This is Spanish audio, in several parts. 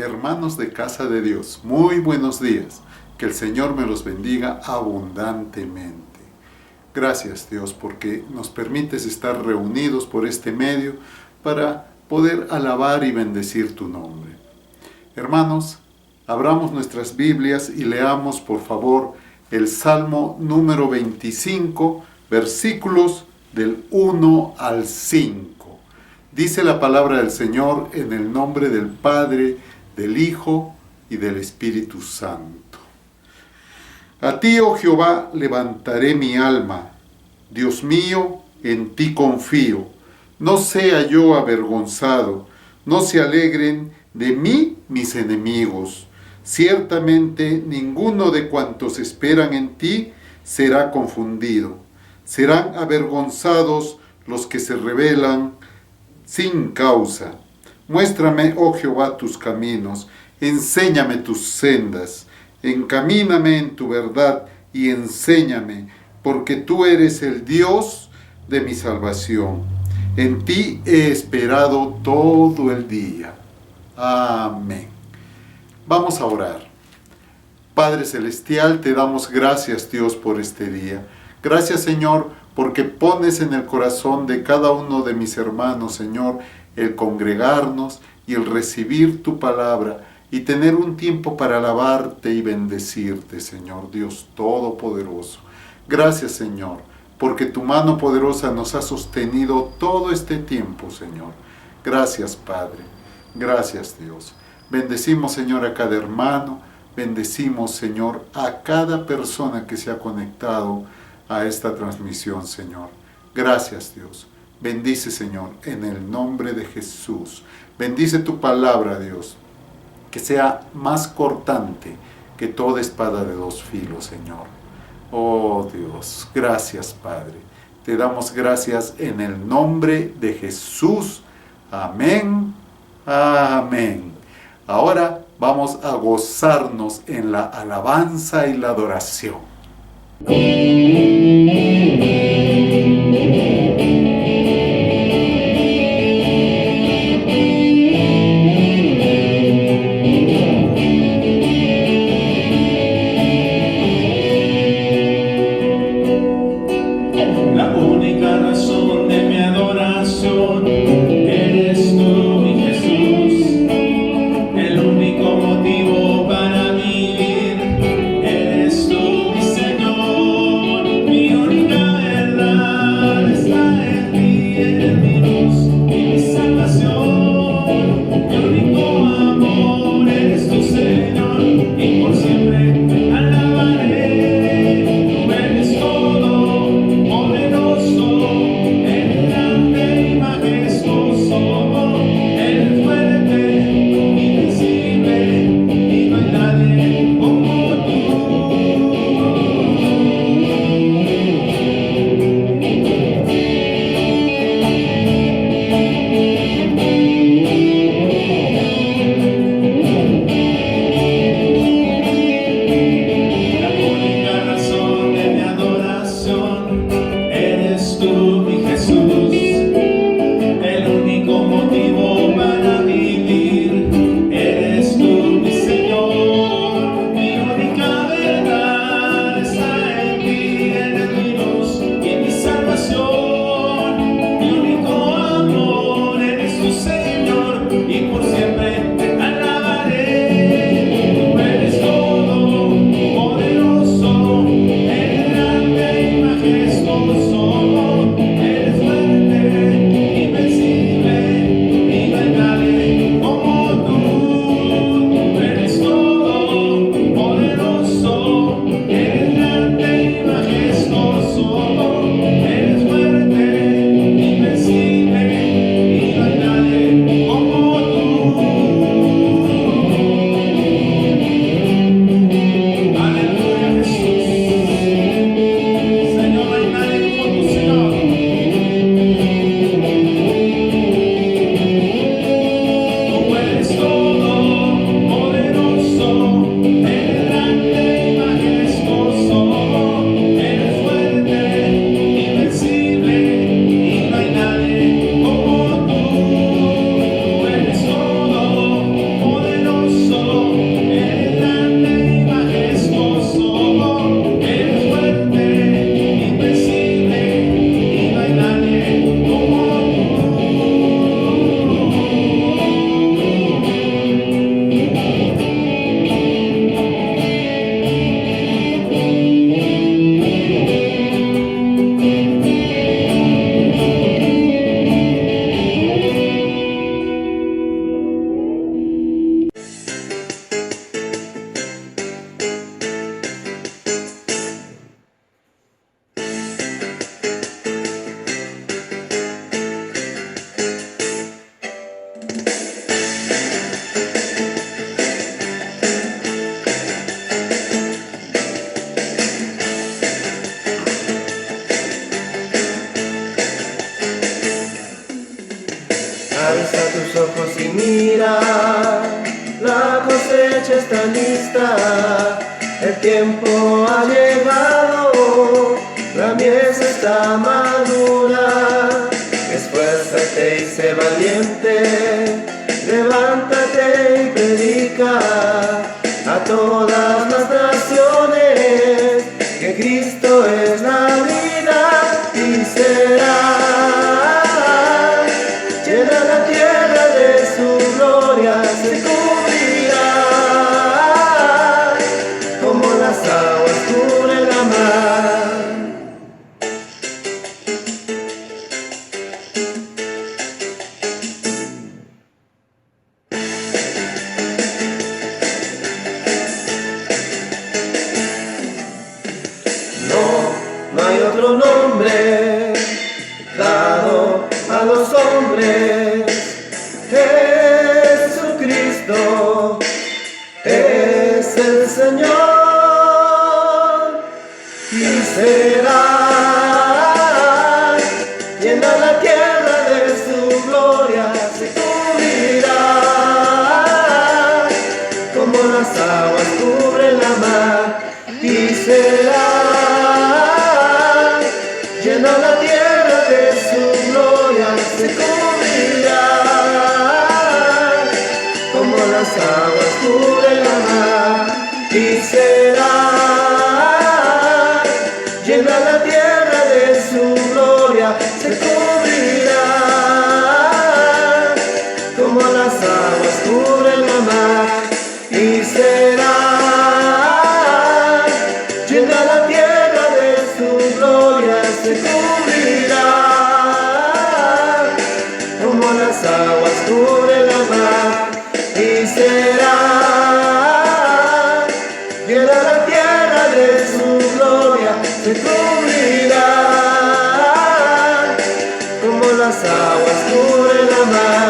Hermanos de Casa de Dios, muy buenos días. Que el Señor me los bendiga abundantemente. Gracias, Dios, porque nos permites estar reunidos por este medio para poder alabar y bendecir tu nombre. Hermanos, abramos nuestras Biblias y leamos, por favor, el Salmo número 25, versículos del 1 al 5. Dice la palabra del Señor en el nombre del Padre, del Hijo y del Espíritu Santo. A ti, oh Jehová, levantaré mi alma. Dios mío, en ti confío. No sea yo avergonzado, no se alegren de mí mis enemigos. Ciertamente ninguno de cuantos esperan en ti será confundido. Serán avergonzados los que se rebelan sin causa. Muéstrame, oh Jehová, tus caminos, enséñame tus sendas, encamíname en tu verdad y enséñame, porque tú eres el Dios de mi salvación. En ti he esperado todo el día. Amén. Vamos a orar. Padre Celestial, te damos gracias, Dios, por este día. Gracias, Señor, porque pones en el corazón de cada uno de mis hermanos, Señor, el congregarnos y el recibir tu palabra y tener un tiempo para alabarte y bendecirte, Señor Dios Todopoderoso. Gracias, Señor, porque tu mano poderosa nos ha sostenido todo este tiempo, Señor. Gracias, Padre. Gracias, Dios. Bendecimos, Señor, a cada hermano. Bendecimos, Señor, a cada persona que se ha conectado a esta transmisión, Señor. Gracias, Dios. Bendice, Señor, en el nombre de Jesús. Bendice tu palabra, Dios, que sea más cortante que toda espada de dos filos, Señor. Oh, Dios, gracias, Padre. Te damos gracias en el nombre de Jesús. Amén. Amén. Ahora vamos a gozarnos en la alabanza y la adoración. Mi único está lista, el tiempo ha llegado, la mies está madura. Esfuérzate y sé valiente, levántate y predica a todas las naciones que Cristo es la vida y será llena la tierra de su gloria, se cubrirá como las aguas cubren la mar. No hay otro nombre dado a los hombres. Jesucristo es el Señor y será llena la tierra de su gloria, se cubrirá como las aguas cubren la mar y será llena la tierra de su gloria, se cubrirá como las aguas cubren la mar y será llena la tierra de su gloria, se cubrirá como las aguas cubren la mar y será llena la tierra de su gloria, se cubrirá como las aguas cubren la mar y será llena la tierra de su gloria, se cubrirá como las aguas cubren la mar.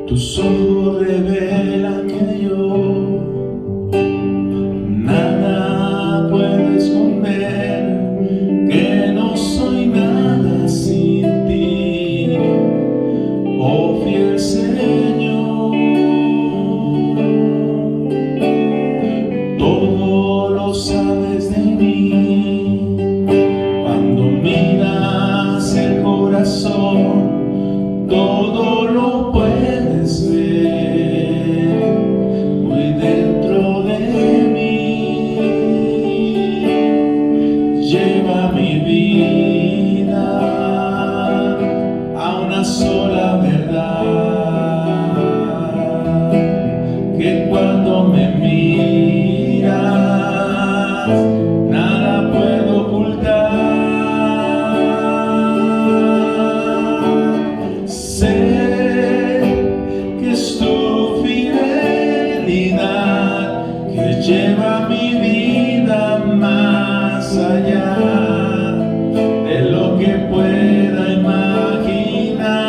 Tus ojos revelan que yo nada puedo esconder, que no soy nada sin ti, oh fiel Señor. Todo lo sabes de mí, cuando miras el corazón, todo lo puedes ver muy dentro de mí. Lleva mi vida a una sola verdad, que cuando me miras nada puedo ocultar. Lleva mi vida más allá de lo que pueda imaginar.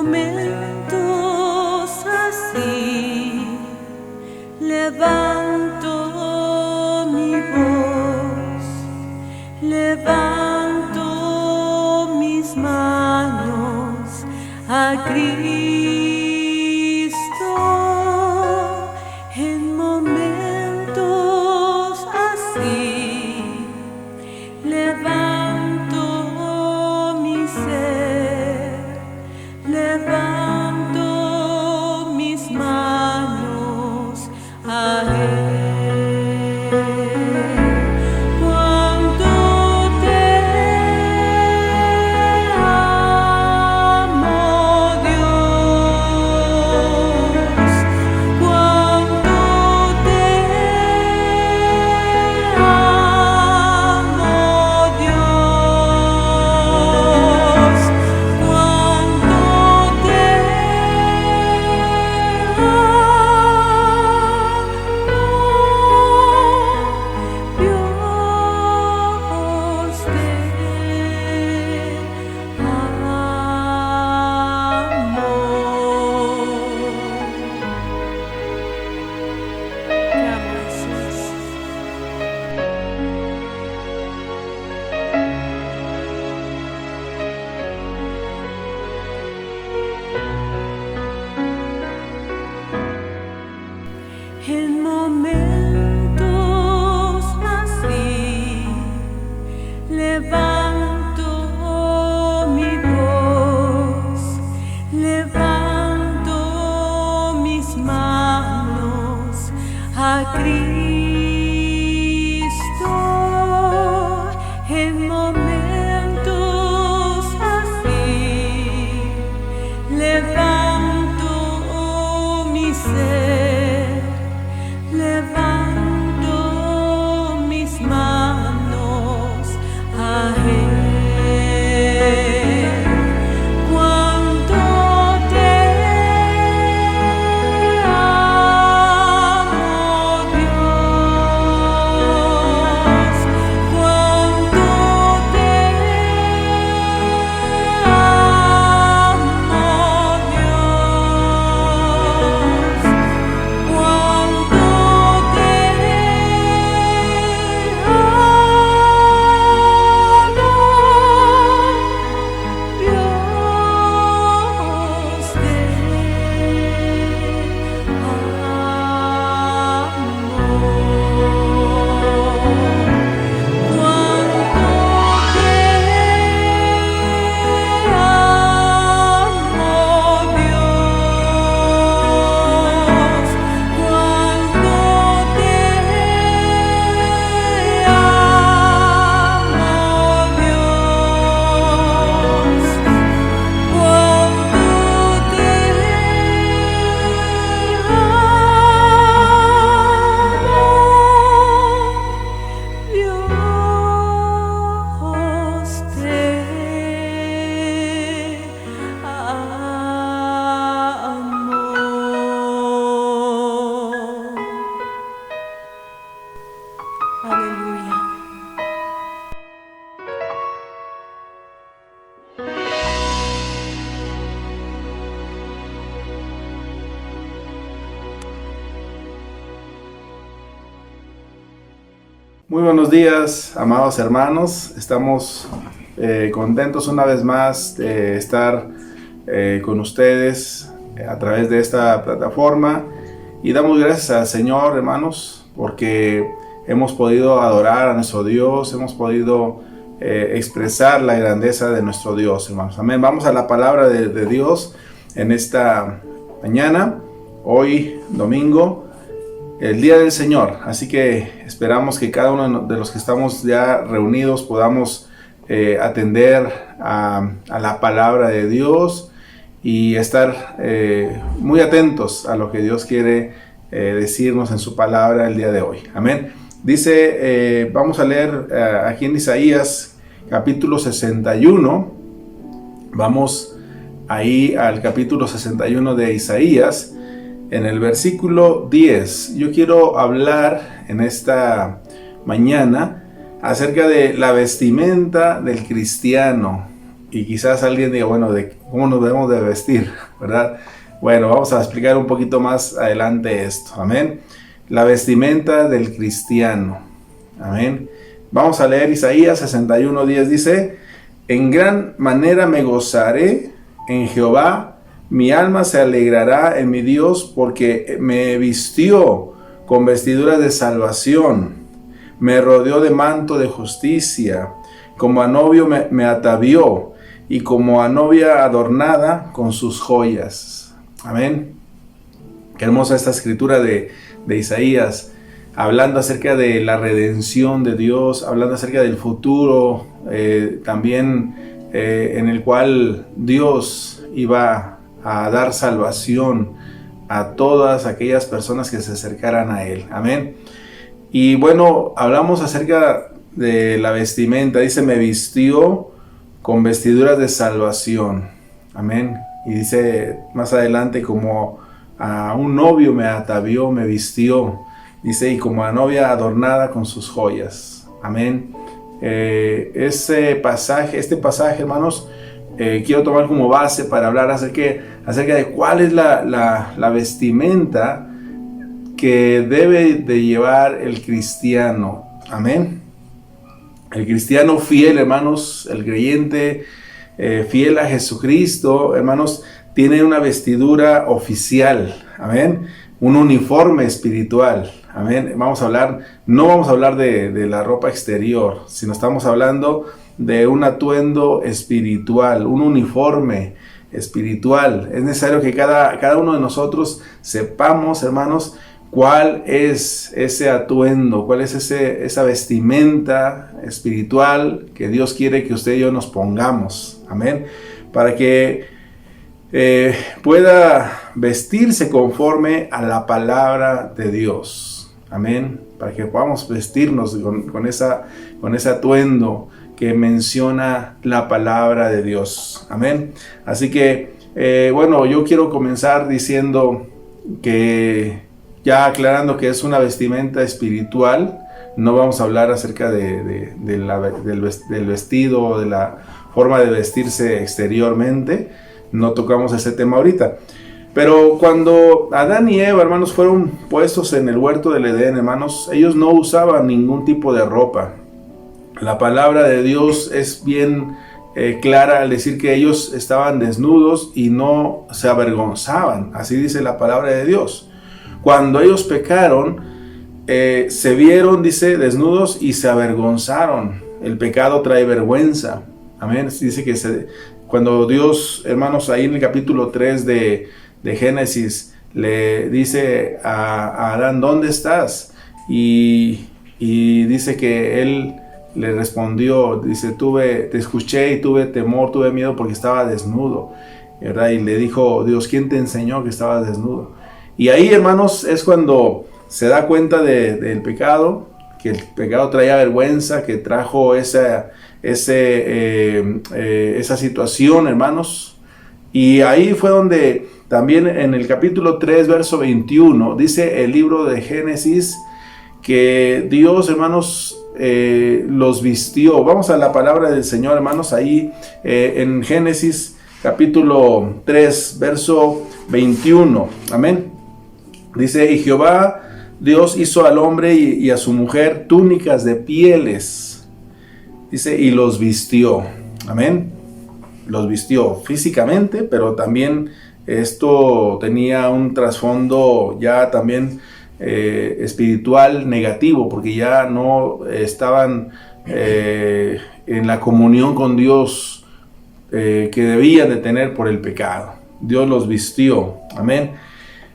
momentos así levanto mi voz, levanto mis manos a Cristo. En momentos así levanto mi ser, levanto mis manos a Él. Cuánto te amo, Dios, cuánto te amo, Dios, cuánto te Dios te amo, Jesús. En momentos así levanto mi voz, levanto mis manos a Cristo. En momentos así levanto mi ser, levanto mis manos a Él. Cuánto te amo, Dios, cuánto te amo, Dios, cuánto te Dios Aleluya. Muy buenos días, amados hermanos. Estamos contentos una vez más de estar con ustedes a través de esta plataforma y damos gracias al Señor, hermanos, porque hemos podido adorar a nuestro Dios, hemos podido expresar la grandeza de nuestro Dios, hermanos. Amén. Vamos a la palabra de Dios en esta mañana, hoy domingo, el día del Señor. Así que esperamos que cada uno de los que estamos ya reunidos podamos atender a la palabra de Dios y estar muy atentos a lo que Dios quiere decirnos en su palabra el día de hoy. Amén. Dice, vamos a leer aquí en Isaías capítulo 61. Vamos ahí al capítulo 61 de Isaías. En el versículo 10, yo quiero hablar en esta mañana acerca de la vestimenta del cristiano. y quizás alguien diga, bueno, ¿de cómo nos debemos de vestir? ¿Verdad? Bueno, vamos a explicar un poquito más adelante esto. Amén. La vestimenta del cristiano. Amén. Vamos a leer Isaías 61:10. Dice: en gran manera me gozaré en Jehová, mi alma se alegrará en mi Dios, porque me vistió con vestiduras de salvación, me rodeó de manto de justicia, como a novio me atavió, y como a novia adornada con sus joyas. Amén. Qué hermosa esta escritura de Isaías, hablando acerca de la redención de Dios, hablando acerca del futuro, también en el cual Dios iba a dar salvación a todas aquellas personas que se acercaran a Él. Amén. Y bueno, hablamos acerca de la vestimenta. Dice, me vistió con vestiduras de salvación. Amén. Y dice más adelante, como a un novio me atavió, me vistió. Dice, y como a novia adornada con sus joyas. Amén. Este pasaje, hermanos, quiero tomar como base para hablar acerca de cuál es la vestimenta que debe de llevar el cristiano. Amén. El cristiano fiel, hermanos, el creyente fiel a Jesucristo, hermanos, tiene una vestidura oficial. Amén. Un uniforme espiritual. Amén. No vamos a hablar de la ropa exterior, sino estamos hablando de un atuendo espiritual, un uniforme espiritual. Es necesario que cada uno de nosotros sepamos, hermanos, cuál es ese atuendo, cuál es esa vestimenta espiritual que Dios quiere que usted y yo nos pongamos. Amén. Para que pueda vestirse conforme a la palabra de Dios. Amén. Para que podamos vestirnos con ese atuendo que menciona la palabra de Dios. Amén. Así que, bueno, yo quiero comenzar diciendo que, ya aclarando que es una vestimenta espiritual, no vamos a hablar acerca del vestido o de la forma de vestirse exteriormente. No tocamos ese tema ahorita. Pero cuando Adán y Eva, hermanos, fueron puestos en el huerto del Edén, hermanos, ellos no usaban ningún tipo de ropa. La palabra de Dios es bien clara al decir que ellos estaban desnudos y no se avergonzaban. Así dice la palabra de Dios. Cuando ellos pecaron, se vieron, dice, desnudos y se avergonzaron. El pecado trae vergüenza. Amén. Dice que cuando Dios, hermanos, ahí en el capítulo 3 de Génesis, le dice a Adán, ¿dónde estás? Y dice que él le respondió, dice, te escuché y tuve temor, tuve miedo porque estaba desnudo, ¿verdad? Y le dijo Dios, ¿quién te enseñó que estabas desnudo? Y ahí, hermanos, es cuando se da cuenta del pecado, que el pecado traía vergüenza, que trajo esa situación, hermanos. Y ahí fue donde también en el capítulo 3, verso 21, dice el libro de Génesis que Dios, hermanos, los vistió. Vamos a la palabra del Señor, hermanos, ahí en Génesis capítulo 3, verso 21. Amén. Dice, y Jehová Dios hizo al hombre y a su mujer túnicas de pieles. Dice, y los vistió. Amén. Los vistió físicamente, pero también esto tenía un trasfondo ya también espiritual negativo, porque ya no estaban en la comunión con Dios que debían de tener por el pecado. Dios los vistió. Amén.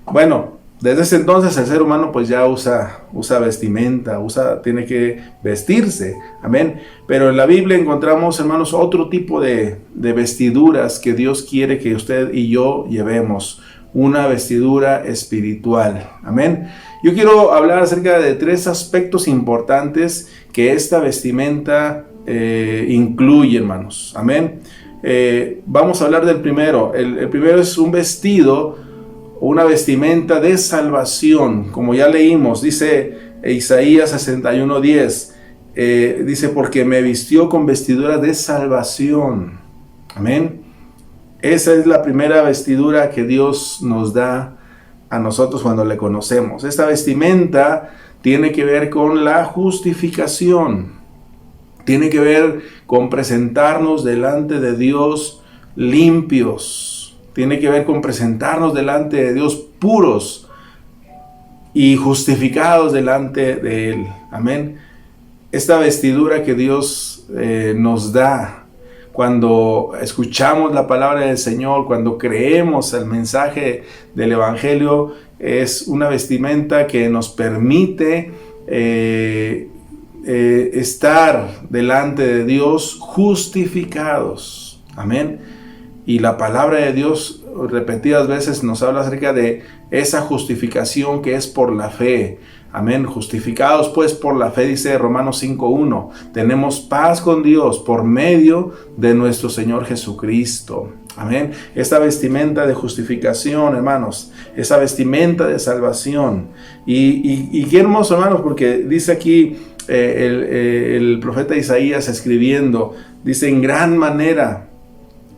Bueno, desde ese entonces el ser humano pues ya usa vestimenta, tiene que vestirse. Amén. Pero en la Biblia encontramos, hermanos, otro tipo de vestiduras que Dios quiere que usted y yo llevemos. Una vestidura espiritual. Amén. Yo quiero hablar acerca de 3 aspectos importantes que esta vestimenta incluye, hermanos. Amén. Vamos a hablar del primero. El primero es un vestido, una vestimenta de salvación, como ya leímos, dice Isaías 61:10, dice, porque me vistió con vestiduras de salvación. Amén. Esa es la primera vestidura que Dios nos da a nosotros cuando le conocemos. Esta vestimenta tiene que ver con la justificación. Tiene que ver con presentarnos delante de Dios limpios. Tiene que ver con presentarnos delante de Dios puros y justificados delante de Él. Amén. Esta vestidura que Dios nos da cuando escuchamos la palabra del Señor, cuando creemos el mensaje del Evangelio, es una vestimenta que nos permite estar delante de Dios justificados. Amén. Y la palabra de Dios repetidas veces nos habla acerca de esa justificación que es por la fe. Amén. Justificados pues por la fe, dice Romanos 5:1. Tenemos paz con Dios por medio de nuestro Señor Jesucristo. Amén. Esta vestimenta de justificación, hermanos, esa vestimenta de salvación. Y qué hermoso, hermanos, porque dice aquí el profeta Isaías escribiendo, dice: en gran manera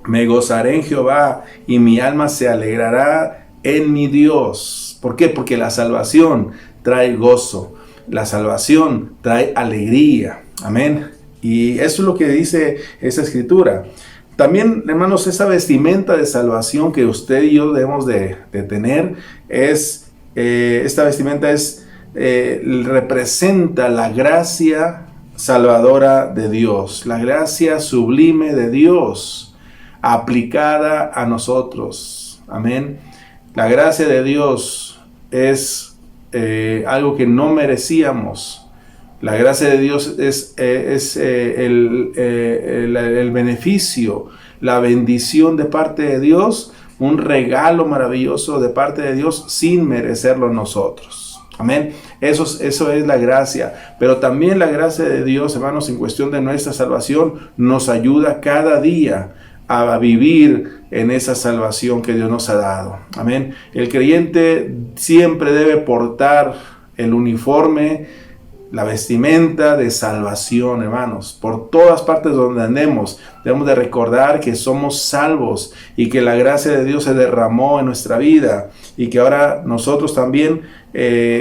me gozaré en Jehová y mi alma se alegrará en mi Dios. ¿Por qué? Porque la salvación trae gozo, la salvación trae alegría. Amén. Y eso es lo que dice esa escritura. También, hermanos, esa vestimenta de salvación que usted y yo debemos de tener es, esta vestimenta representa la gracia salvadora de Dios, la gracia sublime de Dios aplicada a nosotros. Amén. La gracia de Dios es algo que no merecíamos. La gracia de Dios es el beneficio, la bendición de parte de Dios, un regalo maravilloso de parte de Dios sin merecerlo nosotros. Amén. Eso es la gracia. Pero también la gracia de Dios, hermanos, en cuestión de nuestra salvación, nos ayuda cada día a vivir en esa salvación que Dios nos ha dado. Amén. El creyente siempre debe portar el uniforme, la vestimenta de salvación, hermanos. Por todas partes donde andemos, debemos de recordar que somos salvos y que la gracia de Dios se derramó en nuestra vida y que ahora nosotros también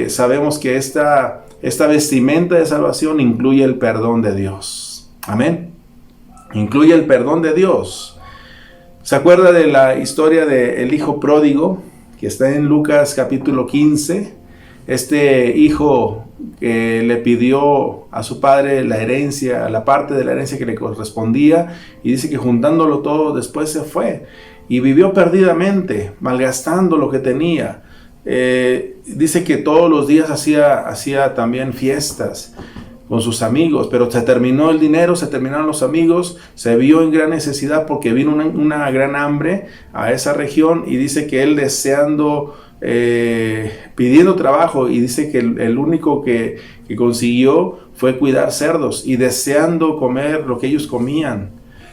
sabemos que esta vestimenta de salvación incluye el perdón de Dios. Amén. Incluye el perdón de Dios. ¿Se acuerda de la historia del hijo pródigo que está en Lucas capítulo 15? Este hijo que le pidió a su padre la herencia, la parte de la herencia que le correspondía, y dice que juntándolo todo después se fue y vivió perdidamente, malgastando lo que tenía. Dice que todos los días hacía también fiestas con sus amigos, pero se terminó el dinero, se terminaron los amigos, se vio en gran necesidad porque vino una gran hambre a esa región, y dice que él deseando, pidiendo trabajo, y dice que el único que consiguió fue cuidar cerdos y deseando comer lo que ellos comían.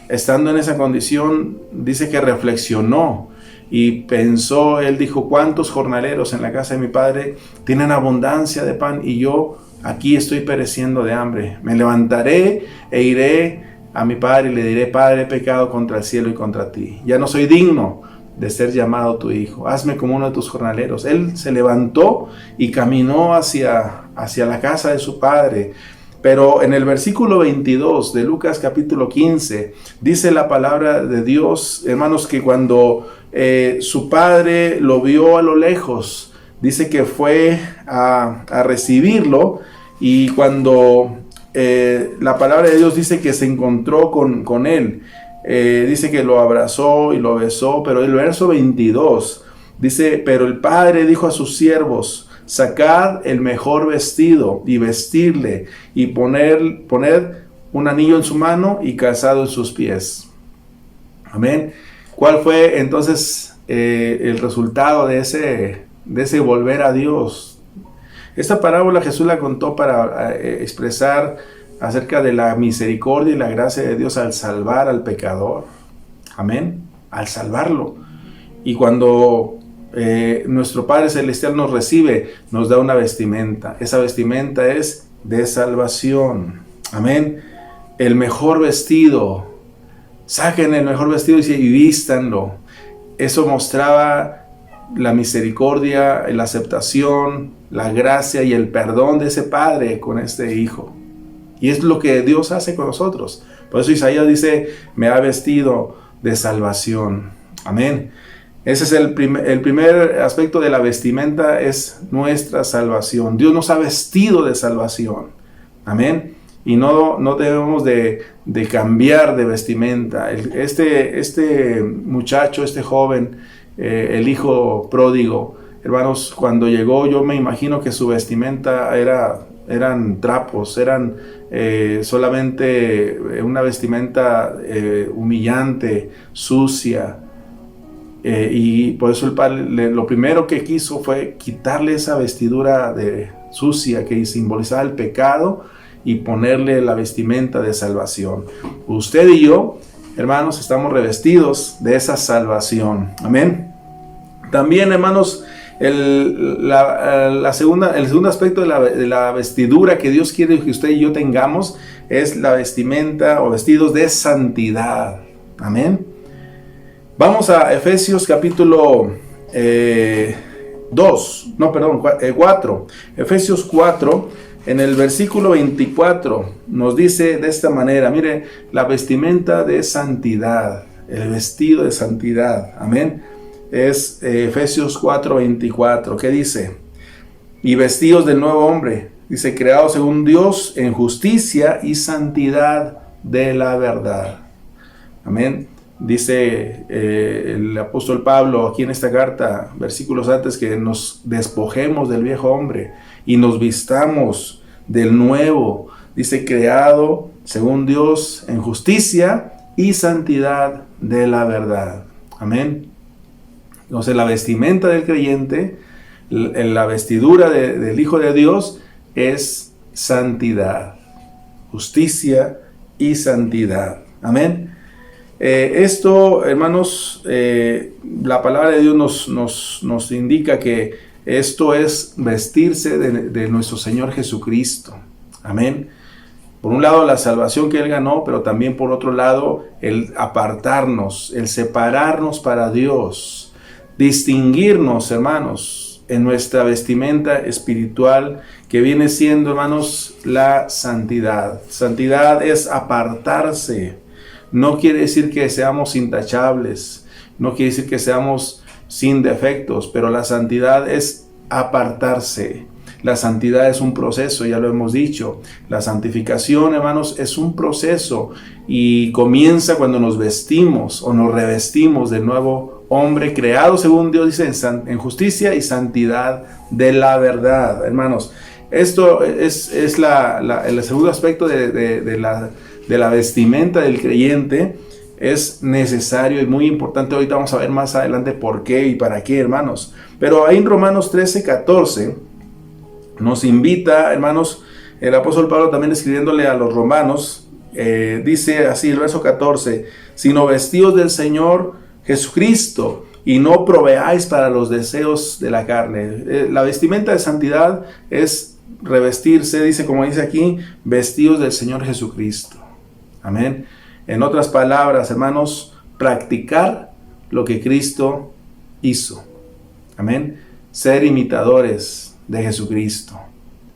Estando en esa condición, dice que reflexionó y pensó, él dijo: ¿cuántos jornaleros en la casa de mi padre tienen abundancia de pan y yo aquí estoy pereciendo de hambre? Me levantaré e iré a mi padre y le diré: Padre, he pecado contra el cielo y contra ti. Ya no soy digno de ser llamado tu hijo. Hazme como uno de tus jornaleros. Él se levantó y caminó hacia la casa de su padre. Pero en el versículo 22 de Lucas capítulo 15, dice la palabra de Dios, hermanos, que cuando su padre lo vio a lo lejos, dice que fue a recibirlo, y cuando la palabra de Dios dice que se encontró con él, dice que lo abrazó y lo besó. Pero el verso 22 dice: pero el padre dijo a sus siervos: sacad el mejor vestido y vestirle, y poned un anillo en su mano y calzado en sus pies. Amén. ¿Cuál fue entonces el resultado de ese volver a Dios? Esta parábola Jesús la contó para expresar acerca de la misericordia y la gracia de Dios al salvar al pecador. Amén. Al salvarlo. Y cuando nuestro Padre Celestial nos recibe, nos da una vestimenta. Esa vestimenta es de salvación. Amén. El mejor vestido saquen el mejor vestido y vístanlo. Eso mostraba la misericordia, la aceptación, la gracia y el perdón de ese padre con este hijo. Y es lo que Dios hace con nosotros. Por eso Isaías dice, me ha vestido de salvación. Amén. Ese es el primer aspecto de la vestimenta, es nuestra salvación. Dios nos ha vestido de salvación. Amén. Y no debemos de cambiar de vestimenta. Este muchacho, este joven, el hijo pródigo, hermanos, cuando llegó, yo me imagino que su vestimenta eran trapos, eran solamente una vestimenta humillante, sucia. Y por eso el padre lo primero que quiso fue quitarle esa vestidura sucia que simbolizaba el pecado y ponerle la vestimenta de salvación. Usted y yo, hermanos, estamos revestidos de esa salvación. Amén. También, hermanos, el segundo aspecto de la vestidura que Dios quiere que usted y yo tengamos es la vestimenta o vestidos de santidad. Amén. Vamos a Efesios capítulo 4. Efesios 4, en el versículo 24, nos dice de esta manera, mire, la vestimenta de santidad, el vestido de santidad. Amén. Es Efesios 4, 24. ¿Qué dice? Y vestidos del nuevo hombre. Dice, creados según Dios en justicia y santidad de la verdad. Amén. Dice el apóstol Pablo aquí en esta carta, versículos antes, que nos despojemos del viejo hombre y nos vistamos del nuevo. Dice, creado según Dios en justicia y santidad de la verdad. Amén. Entonces la vestimenta del creyente, la vestidura del Hijo de Dios es santidad, justicia y santidad. Amén. Esto, hermanos, la palabra de Dios nos indica que esto es vestirse de nuestro Señor Jesucristo. Amén. Por un lado la salvación que Él ganó, pero también por otro lado el apartarnos, el separarnos para Dios, distinguirnos, hermanos, en nuestra vestimenta espiritual que viene siendo, hermanos, la santidad. Santidad es apartarse. No quiere decir que seamos intachables, no quiere decir que seamos sin defectos, pero la santidad es apartarse. La santidad es un proceso, ya lo hemos dicho. La santificación, hermanos, es un proceso y comienza cuando nos vestimos o nos revestimos del nuevo hombre creado, según Dios dice, en justicia y santidad de la verdad. Hermanos, esto es el segundo aspecto de la vestimenta del creyente. Es necesario y muy importante. Ahorita vamos a ver más adelante por qué y para qué, hermanos. Pero ahí en Romanos 13, 14 nos invita, hermanos, el apóstol Pablo también escribiéndole a los romanos, dice así el verso 14, sino vestidos del Señor Jesucristo y no proveáis para los deseos de la carne. La vestimenta de santidad es revestirse, dice, como dice aquí, vestidos del Señor Jesucristo. Amén. En otras palabras, hermanos, practicar lo que Cristo hizo. Amén. Ser imitadores de Jesucristo.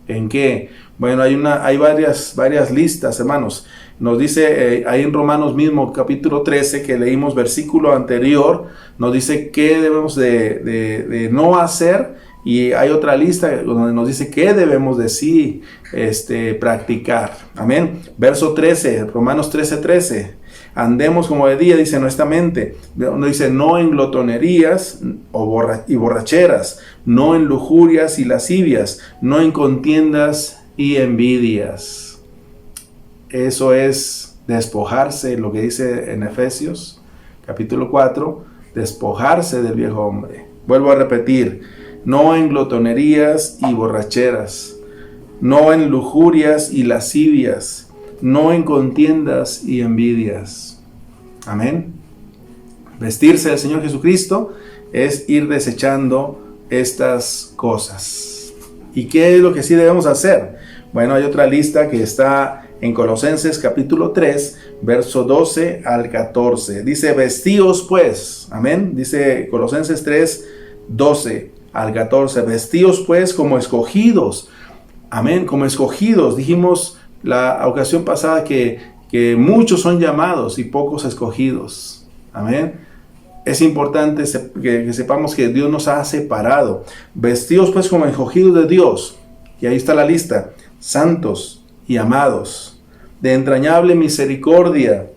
¿En qué? Bueno, hay varias listas, hermanos. Nos dice ahí en Romanos mismo, capítulo 13, que leímos versículo anterior, nos dice qué debemos de no hacer. Y hay otra lista donde nos dice qué debemos de sí practicar. Amén. Verso 13, Romanos 13. Andemos como de día, dice nuestra mente. Donde dice, no en glotonerías y borracheras, no en lujurias y lascivias, no en contiendas y envidias. Eso es despojarse, lo que dice en Efesios, capítulo 4, despojarse del viejo hombre. Vuelvo a repetir, no en glotonerías y borracheras, no en lujurias y lascivias, no en contiendas y envidias. Amén. Vestirse del Señor Jesucristo es ir desechando estas cosas. ¿Y qué es lo que sí debemos hacer? Bueno, hay otra lista que está en Colosenses capítulo 3, verso 12 al 14. Dice, vestíos pues, amén. Dice Colosenses 3, 12 al 14. Vestíos pues como escogidos, amén, como escogidos. Dijimos la ocasión pasada que muchos son llamados y pocos escogidos, amén. Es importante que sepamos que Dios nos ha separado. Vestíos pues como escogidos de Dios, y ahí está la lista: santos y amados, de entrañable misericordia,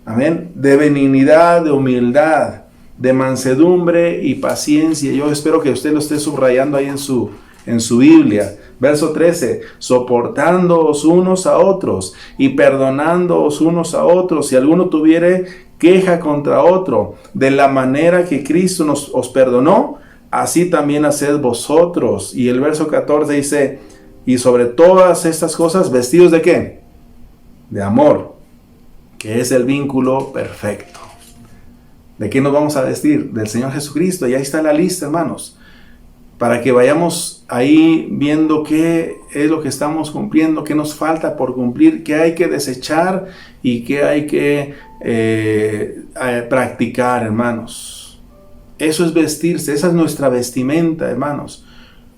amén, de benignidad, de humildad, de mansedumbre y paciencia. Yo espero que usted lo esté subrayando ahí en su Biblia. Verso 13, soportándoos unos a otros y perdonándoos unos a otros, si alguno tuviere queja contra otro, de la manera que Cristo os perdonó, así también haced vosotros. Y el verso 14 dice, y sobre todas estas cosas, vestidos ¿de qué? De amor, que es el vínculo perfecto. ¿De qué nos vamos a vestir? Del Señor Jesucristo. Y ahí está la lista, hermanos, para que vayamos ahí viendo qué es lo que estamos cumpliendo, qué nos falta por cumplir, qué hay que desechar y qué hay que practicar, hermanos. Eso es vestirse, esa es nuestra vestimenta, hermanos.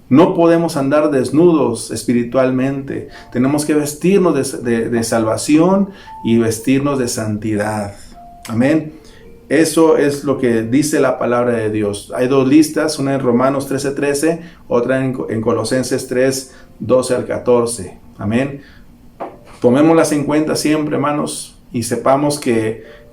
No podemos andar desnudos espiritualmente. Tenemos que vestirnos de salvación y vestirnos de santidad. Amén. Eso es lo que dice la palabra de Dios. Hay dos listas, una en Romanos 13:13, otra en Colosenses 3, 12 al 14. Amén. Tomémoslas en cuenta siempre, hermanos, y sepamos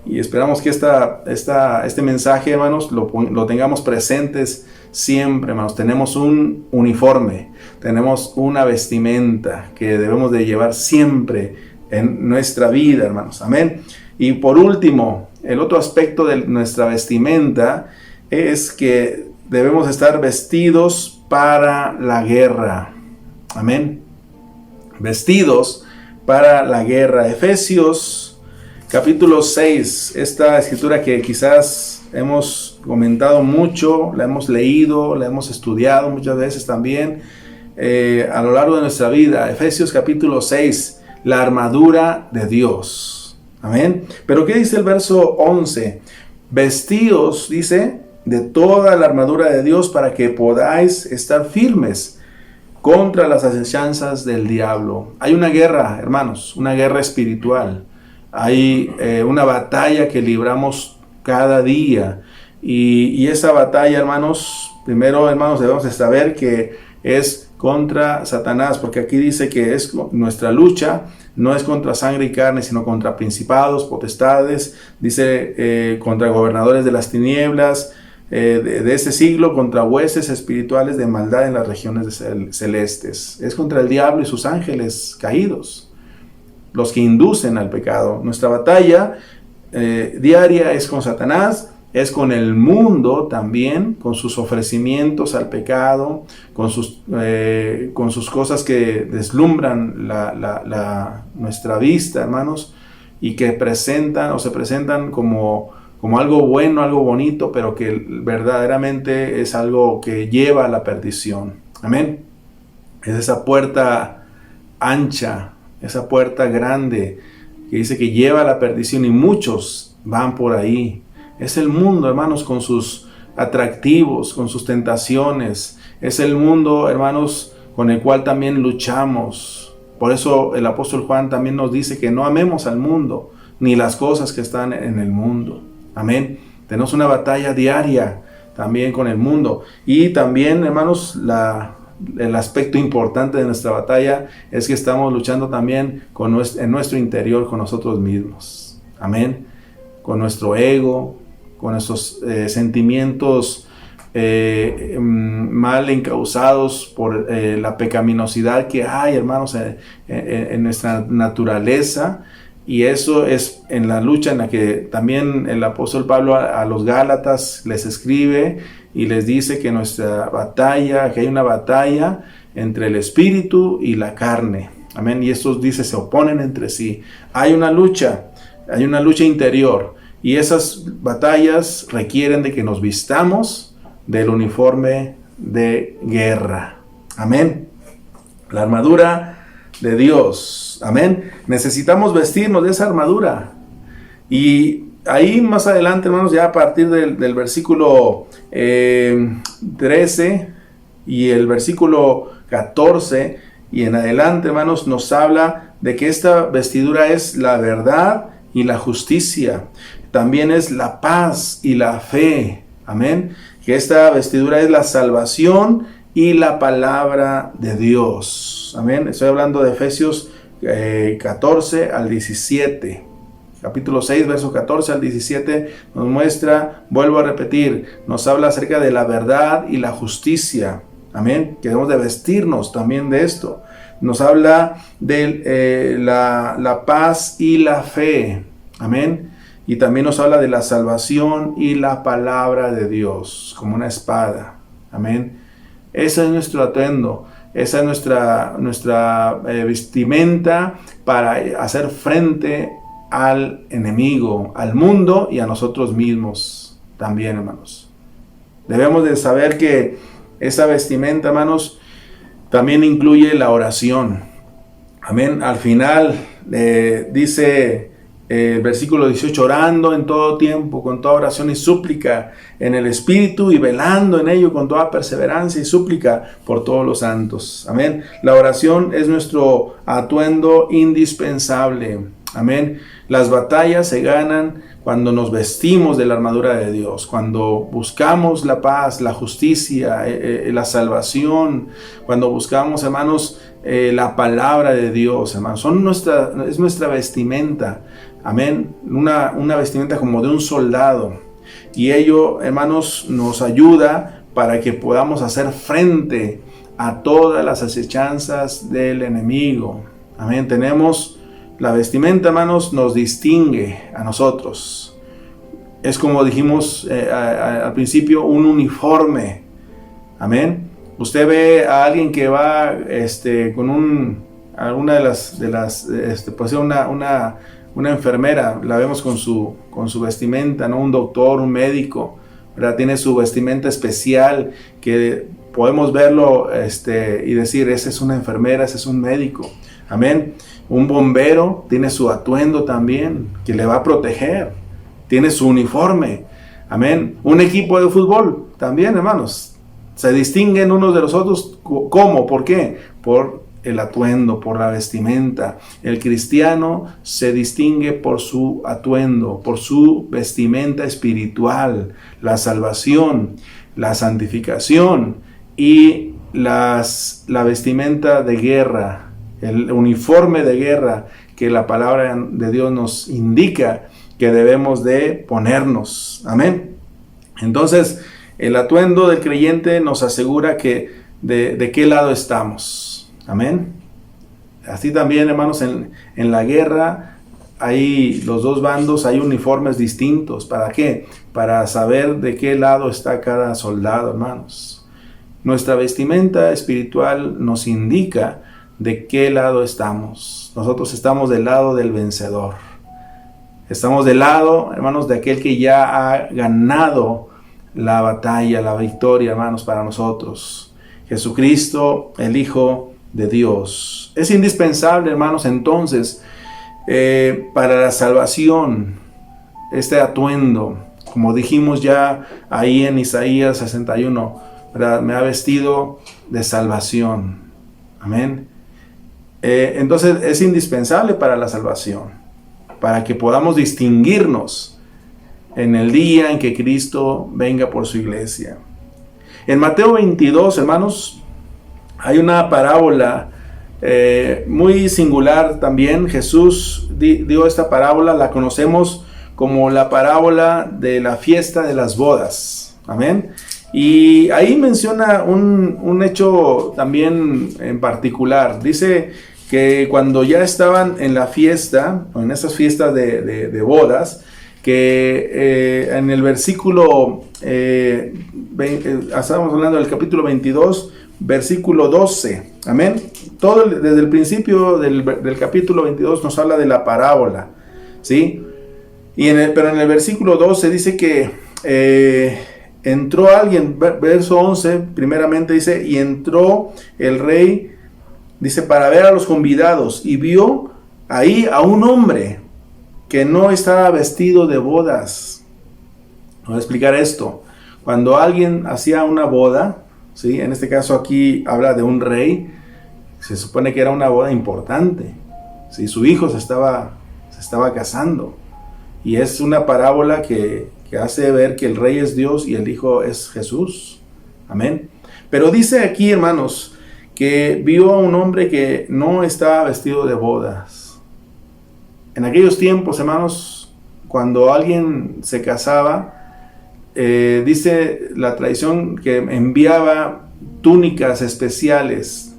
y esperamos que este mensaje, hermanos, lo tengamos presentes siempre, hermanos. Tenemos un uniforme, tenemos una vestimenta que debemos de llevar siempre en nuestra vida, hermanos. Amén. Y por último, el otro aspecto de nuestra vestimenta es que debemos estar vestidos para la guerra. Amén. Vestidos para la guerra. Efesios capítulo 6, esta escritura que quizás hemos comentado mucho, la hemos leído, la hemos estudiado muchas veces también a lo largo de nuestra vida. Efesios capítulo 6, la armadura de Dios. Amén. Pero ¿qué dice el verso 11? Vestíos, dice, de toda la armadura de Dios para que podáis estar firmes contra las acechanzas del diablo. Hay una guerra, hermanos, una guerra espiritual. Hay una batalla que libramos cada día. Y esa batalla, hermanos, primero, hermanos, debemos de saber que es contra Satanás, porque aquí dice que es nuestra lucha, no es contra sangre y carne, sino contra principados, potestades, dice contra gobernadores de las tinieblas de este siglo, contra huestes espirituales de maldad en las regiones celestes. Es contra el diablo y sus ángeles caídos, los que inducen al pecado. Nuestra batalla diaria es con Satanás, es con el mundo también, con sus ofrecimientos al pecado, con sus cosas que deslumbran nuestra vista, hermanos, y que se presentan como algo bueno, algo bonito, pero que verdaderamente es algo que lleva a la perdición. Amén. Es esa puerta ancha, esa puerta grande, que dice que lleva a la perdición y muchos van por ahí. Es el mundo, hermanos, con sus atractivos, con sus tentaciones. Es el mundo, hermanos, con el cual también luchamos. Por eso el apóstol Juan también nos dice que no amemos al mundo, ni las cosas que están en el mundo. Amén. Tenemos una batalla diaria también con el mundo. Y también, hermanos, el aspecto importante de nuestra batalla es que estamos luchando también en nuestro interior con nosotros mismos. Amén. Con nuestro ego, con nuestros sentimientos mal encausados por la pecaminosidad que hay, hermanos, en nuestra naturaleza. Y eso es en la lucha en la que también el apóstol Pablo a los Gálatas les escribe y les dice que que hay una batalla entre el espíritu y la carne. Amén. Y estos, dice, se oponen entre sí. Hay una lucha interior. Y esas batallas requieren de que nos vistamos del uniforme de guerra. Amén. La armadura de Dios. Amén. Necesitamos vestirnos de esa armadura. Y ahí más adelante, hermanos, ya a partir del versículo 13 y el versículo 14 y en adelante, hermanos, nos habla de que esta vestidura es la verdad y la justicia. También es la paz y la fe. Amén. Que esta vestidura es la salvación y la palabra de Dios. Amén. Estoy hablando de Efesios 14 al 17. Capítulo 6, verso 14 al 17 nos muestra, vuelvo a repetir, nos habla acerca de la verdad y la justicia. Amén. Que debemos de vestirnos también de esto. Nos habla de la paz y la fe. Amén. Y también nos habla de la salvación y la palabra de Dios, como una espada. Amén. Ese es nuestro atuendo. Esa es nuestra vestimenta para hacer frente al enemigo, al mundo y a nosotros mismos también, hermanos. Debemos de saber que esa vestimenta, hermanos, también incluye la oración. Amén. Al final dice el versículo 18, orando en todo tiempo, con toda oración y súplica en el Espíritu y velando en ello con toda perseverancia y súplica por todos los santos. Amén. La oración es nuestro atuendo indispensable. Amén. Las batallas se ganan cuando nos vestimos de la armadura de Dios, cuando buscamos la paz, la justicia, la salvación, cuando buscamos, hermanos, la palabra de Dios, hermanos. Es nuestra vestimenta. Amén. Una vestimenta como de un soldado. Y ello, hermanos, nos ayuda para que podamos hacer frente a todas las acechanzas del enemigo. Amén. Tenemos la vestimenta, hermanos, nos distingue a nosotros. Es como dijimos al principio, un uniforme. Amén. Usted ve a alguien que va con alguna de las puede ser una enfermera, la vemos con su vestimenta, ¿no? Un doctor, un médico, ¿verdad? Tiene su vestimenta especial que podemos verlo y decir, esa es una enfermera, ese es un médico. Amén. Un bombero tiene su atuendo también, que le va a proteger. Tiene su uniforme. Amén. Un equipo de fútbol también, hermanos. Se distinguen unos de los otros. ¿Cómo? ¿Por qué? Por el atuendo, por la vestimenta. El cristiano se distingue por su atuendo, por su vestimenta espiritual, la salvación, la santificación y la vestimenta de guerra, el uniforme de guerra que la palabra de Dios nos indica que debemos de ponernos. Amén. Entonces, el atuendo del creyente nos asegura que de qué lado estamos. Amén. Así también, hermanos, en la guerra hay los dos bandos, hay uniformes distintos. ¿Para qué? Para saber de qué lado está cada soldado, hermanos. Nuestra vestimenta espiritual nos indica de qué lado estamos. Nosotros estamos del lado del vencedor. Estamos del lado, hermanos, de aquel que ya ha ganado la batalla, la victoria, hermanos, para nosotros. Jesucristo, el Hijo de Dios. Es indispensable, hermanos, entonces, para la salvación, este atuendo, como dijimos ya ahí en Isaías 61, ¿verdad? Me ha vestido de salvación. Amén. Entonces es indispensable para la salvación, para que podamos distinguirnos en el día en que Cristo venga por su iglesia. En Mateo 22, hermanos, hay una parábola muy singular también. Jesús dio esta parábola, la conocemos como la parábola de la fiesta de las bodas. Amén. Y ahí menciona un hecho también en particular. Dice que cuando ya estaban en la fiesta, o en esas fiestas de bodas, que en el versículo, estábamos hablando del capítulo 22, versículo 12, amén. Todo desde el principio del capítulo 22 nos habla de la parábola, ¿sí? Pero en el versículo 12 dice que entró alguien, verso 11, primeramente dice, y entró el rey dice, para ver a los convidados, y vio ahí a un hombre que no estaba vestido de bodas. Voy a explicar esto. Cuando alguien hacía una boda, ¿sí? En este caso aquí habla de un rey, se supone que era una boda importante, ¿sí? Su hijo se estaba casando, y es una parábola que hace ver que el rey es Dios y el hijo es Jesús. Amén. Pero dice aquí, hermanos, que vio a un hombre que no estaba vestido de bodas. En aquellos tiempos, hermanos, cuando alguien se casaba, dice la tradición que enviaba túnicas especiales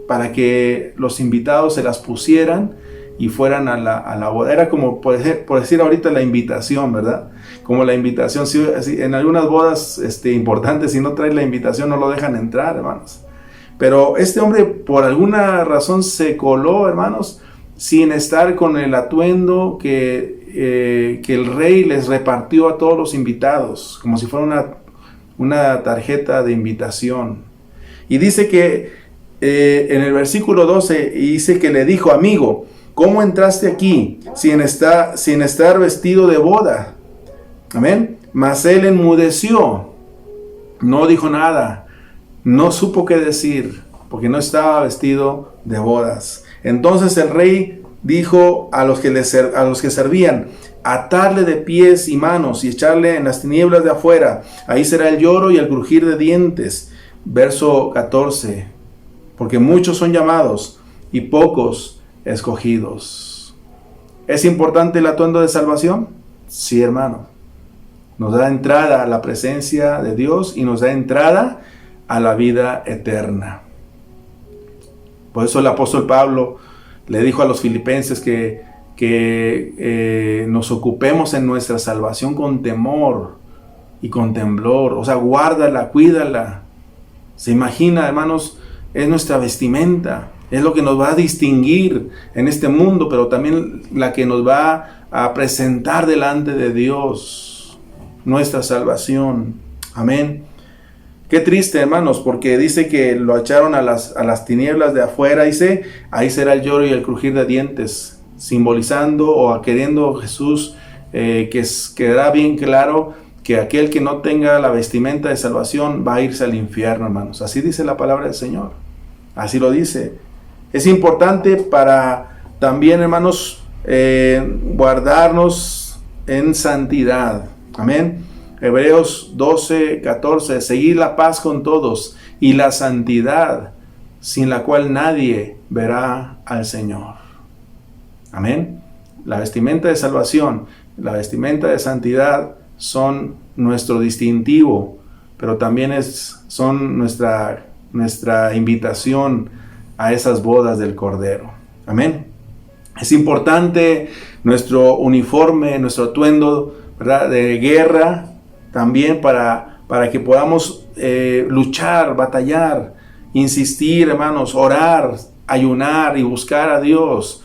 para que los invitados se las pusieran y fueran a la boda. Era como, por decir ahorita, la invitación, ¿verdad? Como la invitación, si en algunas bodas importantes, si no traes la invitación no lo dejan entrar, hermanos. Pero este hombre por alguna razón se coló, hermanos, sin estar con el atuendo que el rey les repartió a todos los invitados, como si fuera una tarjeta de invitación. Y dice que en el versículo 12, dice que le dijo: amigo, ¿cómo entraste aquí sin estar vestido de boda? Amén. Mas él enmudeció, no dijo nada, no supo qué decir, porque no estaba vestido de bodas. Entonces el rey dijo a los que servían: atarle de pies y manos y echarle en las tinieblas de afuera. Ahí será el lloro y el crujir de dientes. Verso 14. Porque muchos son llamados y pocos escogidos. ¿Es importante el atuendo de salvación? Sí, hermano. Nos da entrada a la presencia de Dios y nos da entrada a la vida eterna. Por eso el apóstol Pablo le dijo a los filipenses que nos ocupemos en nuestra salvación con temor y con temblor. O sea, guárdala, cuídala. Se imagina, hermanos, es nuestra vestimenta. Es lo que nos va a distinguir en este mundo, pero también la que nos va a presentar delante de Dios. Nuestra salvación. Amén. Qué triste, hermanos, porque dice que lo echaron a las tinieblas de afuera. Dice, ahí será el lloro y el crujir de dientes, simbolizando o queriendo Jesús que quedará bien claro que aquel que no tenga la vestimenta de salvación va a irse al infierno, hermanos. Así dice la palabra del Señor. Así lo dice. Es importante para también, hermanos, guardarnos en santidad. Amén. Hebreos 12, 14. Seguid la paz con todos y la santidad, sin la cual nadie verá al Señor. Amén. La vestimenta de salvación, la vestimenta de santidad son nuestro distintivo, pero también son nuestra invitación a esas bodas del Cordero. Amén. Es importante nuestro uniforme, nuestro atuendo, ¿verdad?, de guerra, también para que podamos luchar, batallar, insistir, hermanos, orar, ayunar y buscar a Dios,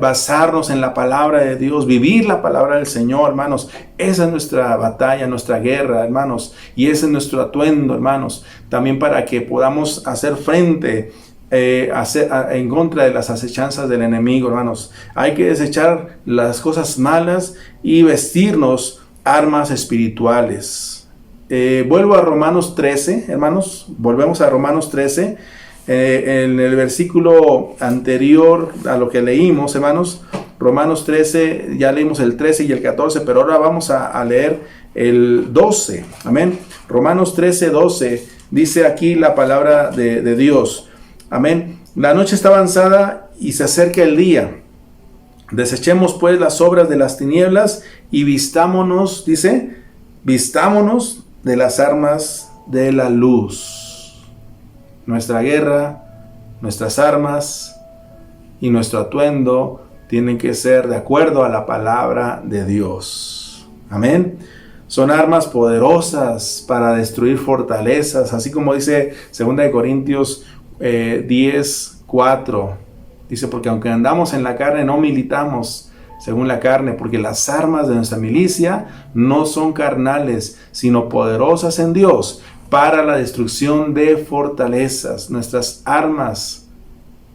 basarnos en la palabra de Dios, vivir la palabra del Señor, hermanos. Esa es nuestra batalla, nuestra guerra, hermanos, y ese es nuestro atuendo, hermanos, también para que podamos hacer frente en contra de las acechanzas del enemigo, hermanos. Hay que desechar las cosas malas y vestirnos armas espirituales. Vuelvo a Romanos 13, hermanos. Volvemos a Romanos 13. En el versículo anterior a lo que leímos, hermanos, Romanos 13, ya leímos el 13 y el 14, pero ahora vamos a leer el 12. Amén. Romanos 13, 12, dice aquí la palabra de Dios. Amén. La noche está avanzada y se acerca el día. Desechemos pues las obras de las tinieblas y vistámonos, dice, vistámonos de las armas de la luz. Nuestra guerra, nuestras armas y nuestro atuendo tienen que ser de acuerdo a la palabra de Dios. Amén. Son armas poderosas para destruir fortalezas, así como dice 2 Corintios 10, 4. Dice, porque aunque andamos en la carne, no militamos según la carne, porque las armas de nuestra milicia no son carnales, sino poderosas en Dios para la destrucción de fortalezas. Nuestras armas,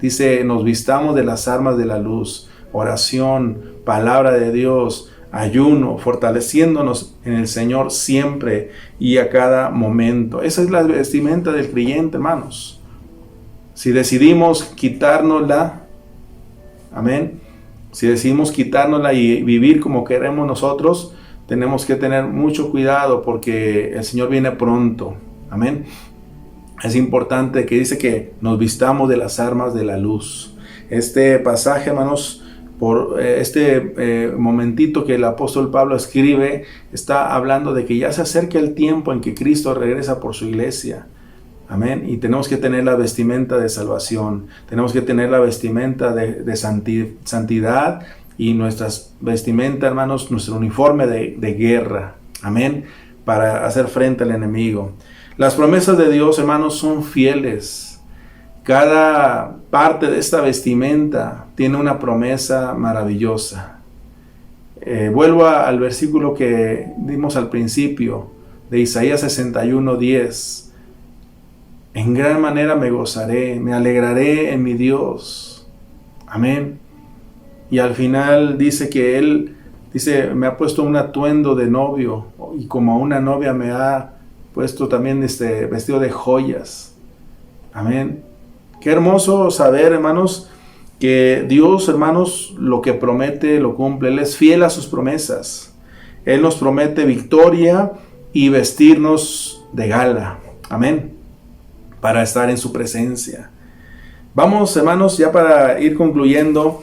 dice, nos vistamos de las armas de la luz, oración, palabra de Dios, ayuno, fortaleciéndonos en el Señor siempre y a cada momento. Esa es la vestimenta del creyente, hermanos. Si decidimos quitárnosla, amén, si decidimos quitárnosla y vivir como queremos nosotros, tenemos que tener mucho cuidado porque el Señor viene pronto, amén. Es importante que dice que nos vistamos de las armas de la luz. Este pasaje, hermanos, por este momentito que el apóstol Pablo escribe, está hablando de que ya se acerca el tiempo en que Cristo regresa por su iglesia. Amén. Y tenemos que tener la vestimenta de salvación. Tenemos que tener la vestimenta de santidad y nuestras vestimenta, hermanos, nuestro uniforme de guerra. Amén. Para hacer frente al enemigo. Las promesas de Dios, hermanos, son fieles. Cada parte de esta vestimenta tiene una promesa maravillosa. Vuelvo al versículo que dimos al principio de Isaías 61:10. En gran manera me gozaré, me alegraré en mi Dios. Amén. Y al final dice que Él, me ha puesto un atuendo de novio y como a una novia me ha puesto también este vestido de joyas. Amén. Qué hermoso saber, hermanos, que Dios, hermanos, lo que promete lo cumple. Él es fiel a sus promesas. Él nos promete victoria y vestirnos de gala. Amén. Para estar en su presencia. Vamos, hermanos, ya para ir concluyendo,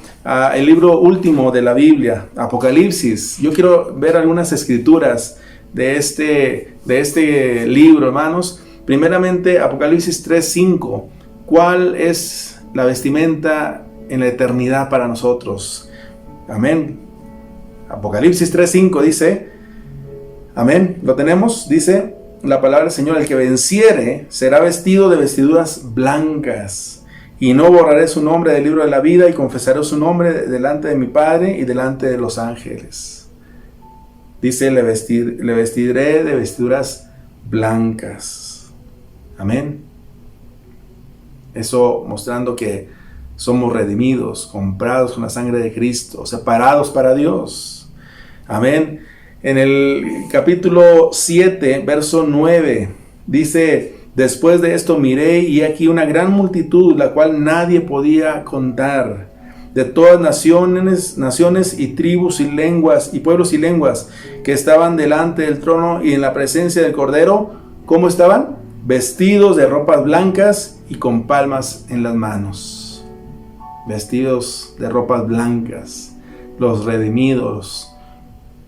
el libro último de la Biblia, Apocalipsis. Yo quiero ver algunas escrituras de este libro, hermanos. Primeramente, Apocalipsis 3:5. ¿Cuál es la vestimenta en la eternidad para nosotros? Amén. Apocalipsis 3:5 dice, amén, ¿lo tenemos? Dice la palabra del Señor: el que venciere será vestido de vestiduras blancas, y no borraré su nombre del libro de la vida, y confesaré su nombre delante de mi Padre y delante de los ángeles. Dice, le vestiré de vestiduras blancas. Amén. Eso mostrando que somos redimidos, comprados con la sangre de Cristo, separados para Dios. Amén. En el capítulo 7, verso 9, dice: después de esto miré y aquí una gran multitud, la cual nadie podía contar, de todas naciones y tribus y lenguas y pueblos y lenguas, que estaban delante del trono y en la presencia del Cordero. ¿Cómo estaban? Vestidos de ropas blancas y con palmas en las manos. Vestidos de ropas blancas, los redimidos,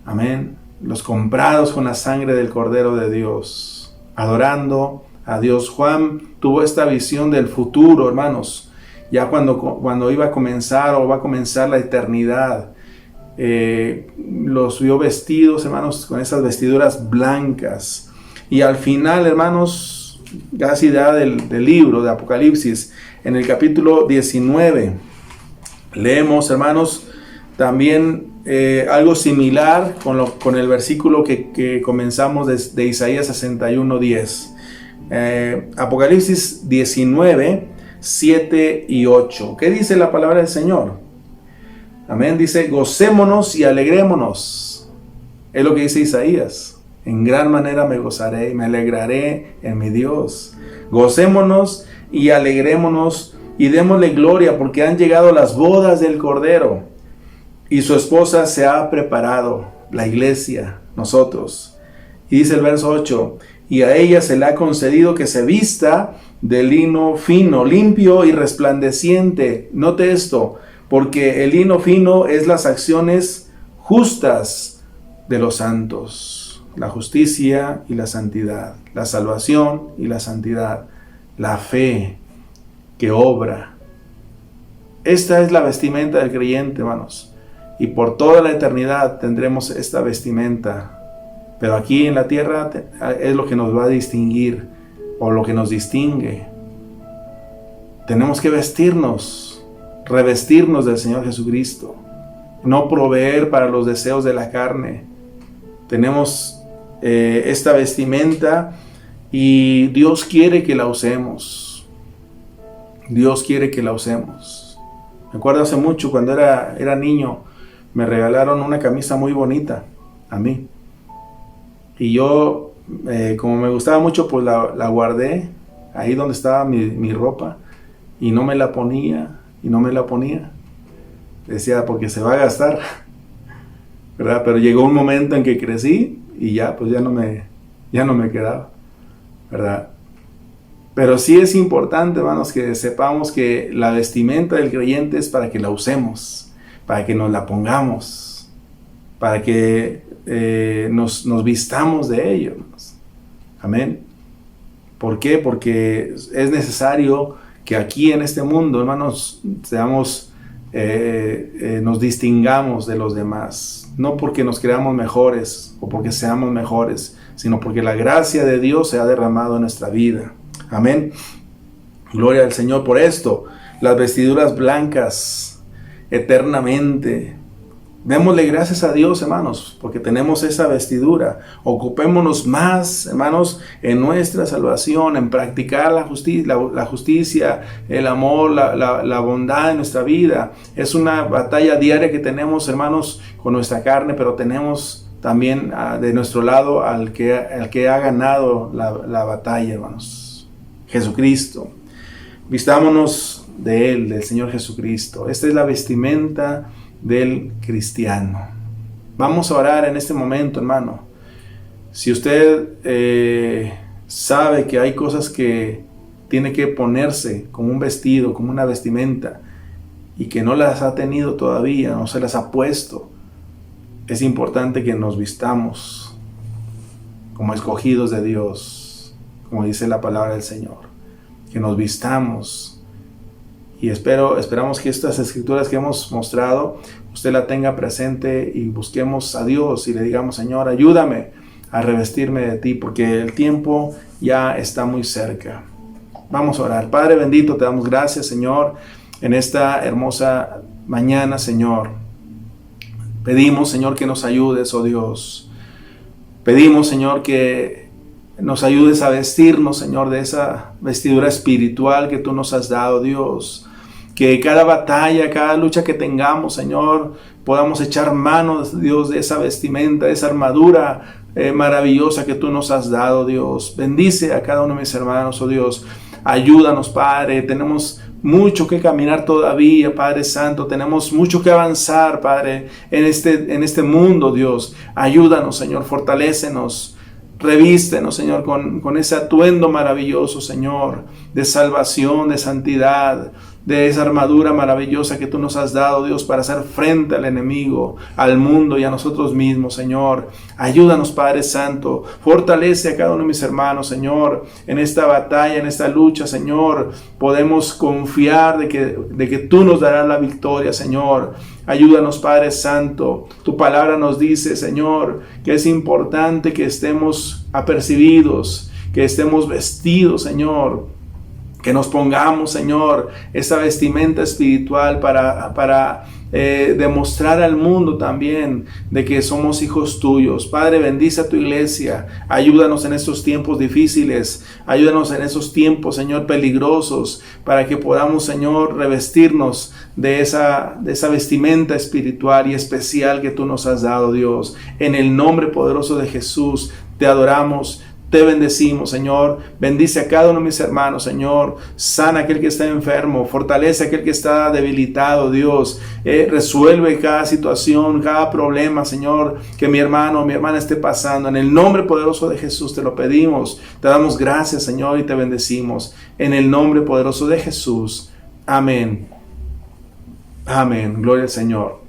amén, los comprados con la sangre del Cordero de Dios, adorando a Dios. Juan tuvo esta visión del futuro, hermanos, ya cuando iba a comenzar o va a comenzar la eternidad. Los vio vestidos, hermanos, con esas vestiduras blancas. Y al final, hermanos, casi ya del libro de Apocalipsis, en el capítulo 19, leemos, hermanos, también algo similar con el versículo que comenzamos de Isaías 61:10. Apocalipsis 19, 7 y 8. ¿Qué dice la palabra del Señor? Amén. Dice: gocémonos y alegrémonos. Es lo que dice Isaías. En gran manera me gozaré y me alegraré en mi Dios. Gocémonos y alegrémonos y démosle gloria, porque han llegado las bodas del Cordero y su esposa se ha preparado, la iglesia, nosotros. Y dice el verso 8: y a ella se le ha concedido que se vista de lino fino, limpio y resplandeciente. Note esto, porque el lino fino es las acciones justas de los santos. La justicia y la santidad, la salvación y la santidad, la fe que obra. Esta es la vestimenta del creyente, hermanos. Y por toda la eternidad tendremos esta vestimenta. Pero aquí en la tierra es lo que nos va a distinguir, o lo que nos distingue. Tenemos que vestirnos, revestirnos del Señor Jesucristo. No proveer para los deseos de la carne. Tenemos esta vestimenta Y Dios quiere que la usemos. Dios quiere que la usemos. Me acuerdo hace mucho, cuando era niño, me regalaron una camisa muy bonita a mí. Y yo, como me gustaba mucho, pues la guardé ahí donde estaba mi ropa. Y no me la ponía, y no me la ponía. Decía, porque se va a gastar, ¿verdad? Pero llegó un momento en que crecí y ya, pues ya no me quedaba, ¿verdad? Pero sí es importante, hermanos, que sepamos que la vestimenta del creyente es para que la usemos, para que nos la pongamos, para que nos vistamos de ello, hermanos. Amén. ¿Por qué? Porque es necesario que aquí en este mundo, hermanos, nos distingamos de los demás, no porque nos creamos mejores o porque seamos mejores, sino porque la gracia de Dios se ha derramado en nuestra vida. Amén. Gloria al Señor por esto. Las vestiduras blancas eternamente. Démosle gracias a Dios, hermanos, porque tenemos esa vestidura. Ocupémonos más, hermanos, en nuestra salvación, en practicar la justicia, el amor, la bondad en nuestra vida. Es una batalla diaria que tenemos, hermanos, con nuestra carne, pero tenemos también de nuestro lado al que ha ganado la batalla, hermanos. Jesucristo. Vistámonos de Él, del Señor Jesucristo. Esta es la vestimenta del cristiano. Vamos a orar en este momento, hermano. Si usted sabe que hay cosas que tiene que ponerse como un vestido, como una vestimenta, y que no las ha tenido todavía, no se las ha puesto, es importante que nos vistamos como escogidos de Dios, como dice la palabra del Señor, que nos vistamos. Y esperamos que estas escrituras que hemos mostrado, usted la tenga presente y busquemos a Dios y le digamos, Señor, ayúdame a revestirme de ti, porque el tiempo ya está muy cerca. Vamos a orar. Padre bendito, te damos gracias, Señor, en esta hermosa mañana, Señor. Pedimos, Señor, que nos ayudes, oh Dios. Pedimos, Señor, que nos ayudes a vestirnos, Señor, de esa vestidura espiritual que tú nos has dado, Dios. Que cada batalla, cada lucha que tengamos, Señor, podamos echar mano, Dios, de esa vestimenta, de esa armadura maravillosa que tú nos has dado, Dios. Bendice a cada uno de mis hermanos, oh Dios. Ayúdanos, Padre. Tenemos mucho que caminar todavía, Padre Santo. Tenemos mucho que avanzar, Padre, en este mundo, Dios. Ayúdanos, Señor. Fortalécenos. Revístenos, Señor, con ese atuendo maravilloso, Señor, de salvación, de santidad, de esa armadura maravillosa que tú nos has dado, Dios, para hacer frente al enemigo, al mundo y a nosotros mismos, Señor. Ayúdanos, Padre Santo. Fortalece a cada uno de mis hermanos, Señor, en esta batalla, en esta lucha, Señor. Podemos confiar de que tú nos darás la victoria, Señor. Ayúdanos, Padre Santo. Tu palabra nos dice, Señor, que es importante que estemos apercibidos, que estemos vestidos, Señor. Que nos pongamos, Señor, esa vestimenta espiritual para demostrar al mundo también de que somos hijos tuyos. Padre, bendice a tu iglesia. Ayúdanos en estos tiempos difíciles. Ayúdanos en esos tiempos, Señor, peligrosos, para que podamos, Señor, revestirnos de esa vestimenta espiritual y especial que tú nos has dado, Dios. En el nombre poderoso de Jesús, te adoramos. Te bendecimos, Señor. Bendice a cada uno de mis hermanos, Señor. Sana a aquel que está enfermo. Fortalece a aquel que está debilitado, Dios. Resuelve cada situación, cada problema, Señor, que mi hermano o mi hermana esté pasando. En el nombre poderoso de Jesús te lo pedimos. Te damos gracias, Señor, y te bendecimos. En el nombre poderoso de Jesús. Amén. Amén. Gloria al Señor.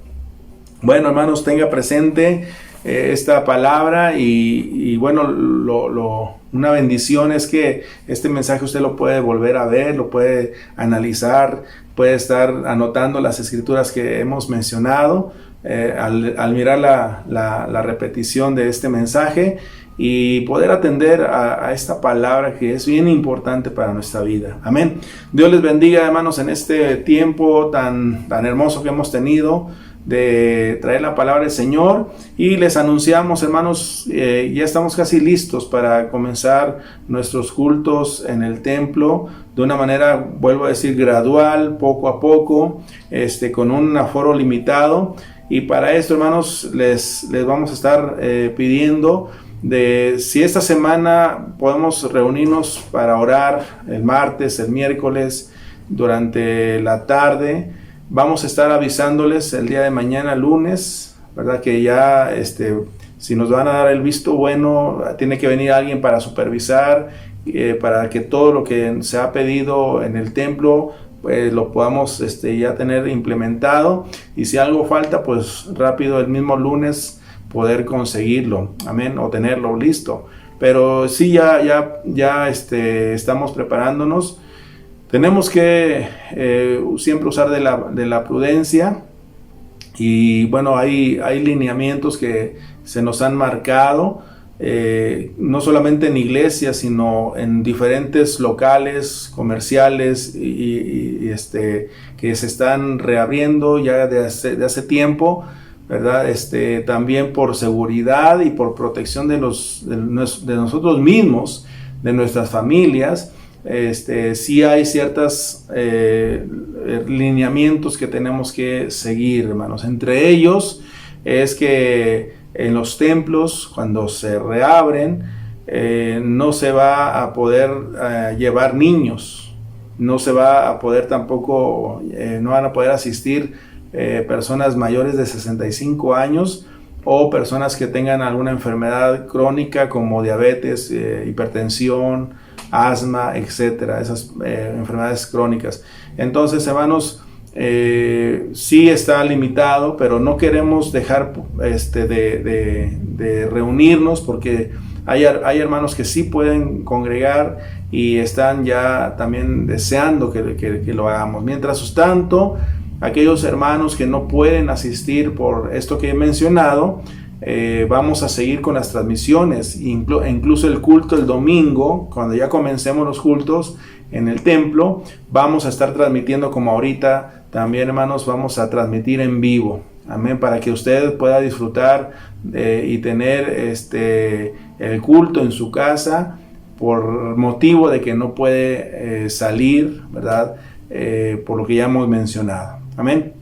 Bueno, hermanos, tenga presente esta palabra y bueno, una bendición es que este mensaje usted lo puede volver a ver, lo puede analizar, puede estar anotando las escrituras que hemos mencionado al mirar la repetición de este mensaje y poder atender a esta palabra que es bien importante para nuestra vida. Amén. Dios les bendiga, hermanos, en este tiempo tan hermoso que hemos tenido. de traer la palabra del Señor, y les anunciamos, hermanos, ya estamos casi listos para comenzar nuestros cultos en el templo de una manera, vuelvo a decir, gradual, poco a poco, con un aforo limitado. Y para esto, hermanos, les vamos a estar pidiendo de si esta semana podemos reunirnos para orar el martes, el miércoles, durante la tarde. Vamos a estar avisándoles el día de mañana, lunes, ¿verdad? Que ya, si nos van a dar el visto bueno, tiene que venir alguien para supervisar, para que todo lo que se ha pedido en el templo, pues lo podamos ya tener implementado. Y si algo falta, pues rápido el mismo lunes poder conseguirlo, amén, o tenerlo listo. Pero sí, ya estamos preparándonos. Tenemos que siempre usar de la prudencia, y bueno, hay lineamientos que se nos han marcado, no solamente en iglesias, sino en diferentes locales comerciales y que se están reabriendo ya de hace tiempo, ¿verdad? También por seguridad y por protección de nosotros mismos, de nuestras familias. Sí hay ciertos lineamientos que tenemos que seguir, hermanos. Entre ellos es que en los templos, cuando se reabren, no se va a poder llevar niños, no se va a poder tampoco, no van a poder asistir personas mayores de 65 años o personas que tengan alguna enfermedad crónica como diabetes, hipertensión, asma, etcétera, esas enfermedades crónicas. Entonces, hermanos, sí está limitado, pero no queremos dejar de reunirnos, porque hay hermanos que sí pueden congregar y están ya también deseando que lo hagamos. Mientras tanto, aquellos hermanos que no pueden asistir por esto que he mencionado, vamos a seguir con las transmisiones, incluso el culto el domingo, cuando ya comencemos los cultos en el templo, vamos a estar transmitiendo como ahorita. También, hermanos, vamos a transmitir en vivo, amén, para que usted pueda disfrutar y tener el culto en su casa, por motivo de que no puede salir, ¿verdad? Por lo que ya hemos mencionado, amén.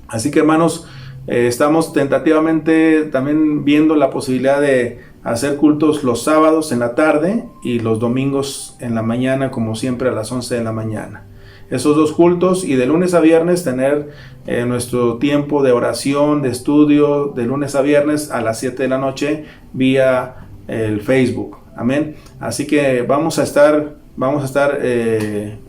Así que, hermanos, estamos tentativamente también viendo la posibilidad de hacer cultos los sábados en la tarde y los domingos en la mañana, como siempre a las 11 de la mañana. Esos dos cultos, y de lunes a viernes tener nuestro tiempo de oración, de estudio, de lunes a viernes a las 7 de la noche vía el Facebook. Amén. Así que vamos a estar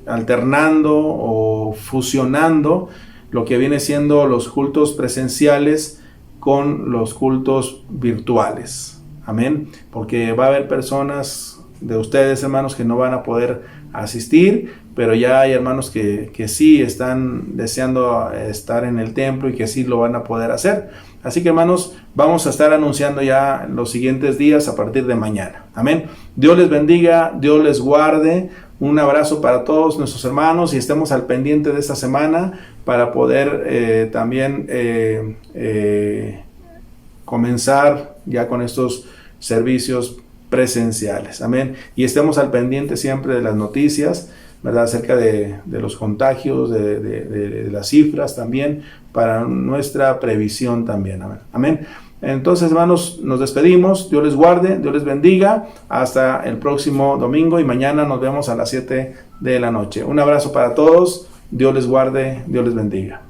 alternando o fusionando lo que viene siendo los cultos presenciales con los cultos virtuales. Amén. Porque va a haber personas de ustedes, hermanos, que no van a poder asistir, pero ya hay hermanos que sí están deseando estar en el templo y que sí lo van a poder hacer. Así que, hermanos, vamos a estar anunciando ya los siguientes días a partir de mañana. Amén. Dios les bendiga, Dios les guarde. Un abrazo para todos nuestros hermanos, y estemos al pendiente de esta semana para poder también comenzar ya con estos servicios presenciales. Amén. Y estemos al pendiente siempre de las noticias, ¿verdad? Acerca de los contagios, de las cifras también, para nuestra previsión también. Amén. Amén. Entonces, hermanos, nos despedimos. Dios les guarde, Dios les bendiga. Hasta el próximo domingo, y mañana nos vemos a las 7 de la noche. Un abrazo para todos. Dios les guarde, Dios les bendiga.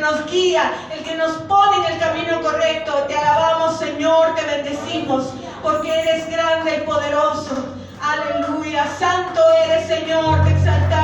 nos guía, el que nos pone en el camino correcto. Te alabamos, Señor, te bendecimos, porque eres grande y poderoso. Aleluya, santo eres, Señor, te exaltamos.